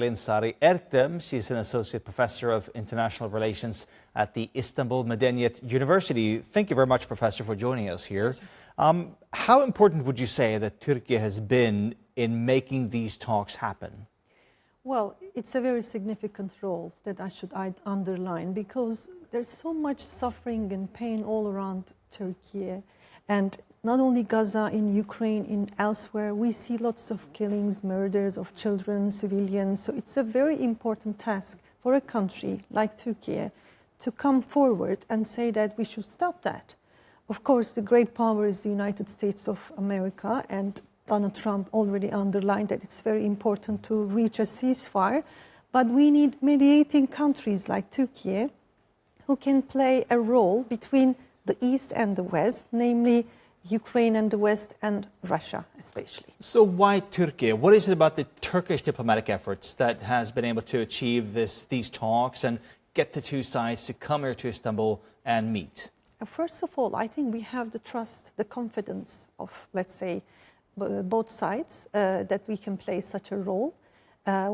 Helin Sari Ertem. She's an associate professor of international relations at the Istanbul Medeniyet University. Thank you very much, Professor, for joining us here. How important would you say that Turkey has been in making these talks happen? Well, it's a very significant role that I'd underline, because there's so much suffering and pain all around Turkey, and not only Gaza, in Ukraine, in elsewhere, we see lots of killings, murders of children, civilians. So it's a very important task for a country like Turkey to come forward and say that we should stop that. Of course, the great power is the United States of America, and Donald Trump already underlined that it's very important to reach a ceasefire. But we need mediating countries like Turkey who can play a role between the East and the West, namely Ukraine and the West, and Russia especially. So why Turkey? What is it about the Turkish diplomatic efforts that has been able to achieve these talks and get the two sides to come here to Istanbul and meet? First of all, I think we have the trust, the confidence of, let's say, both sides that we can play such a role.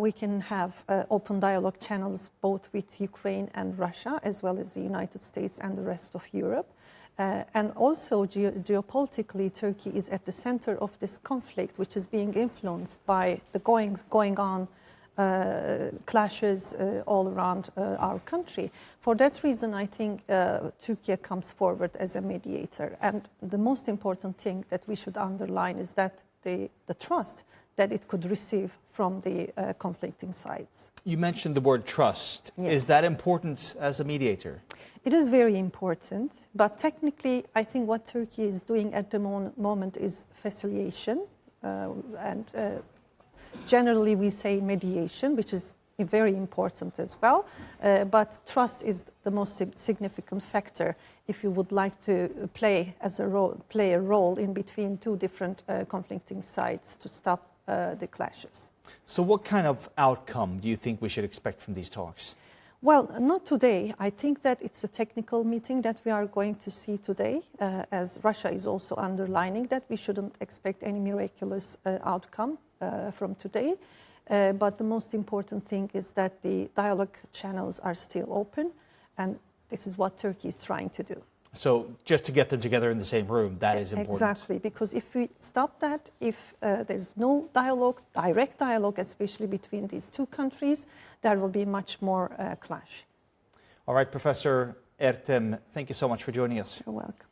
We can have open dialogue channels both with Ukraine and Russia, as well as the United States and the rest of Europe. And also geopolitically, Turkey is at the center of this conflict, which is being influenced by the going on clashes all around our country. For that reason, I think Turkey comes forward as a mediator. And the most important thing that we should underline is that the trust that it could receive from the conflicting sides. You mentioned the word trust. Yes. Is that important as a mediator? It is very important, but technically, I think what Turkey is doing at the moment is facilitation, and generally we say mediation, which is very important as well. But trust is the most significant factor if you would like to play a role in between two different conflicting sides to stop the clashes. So what kind of outcome do you think we should expect from these talks? Well, not today. I think that it's a technical meeting that we are going to see today, as Russia is also underlining that we shouldn't expect any miraculous outcome from today. But the most important thing is that the dialogue channels are still open, and this is what Turkey is trying to do. So just to get them together in the same room, that is important. Exactly, because if we stop that, if there's no dialogue, direct dialogue, especially between these two countries, there will be much more clash. All right, Professor Ertem, thank you so much for joining us. You're welcome.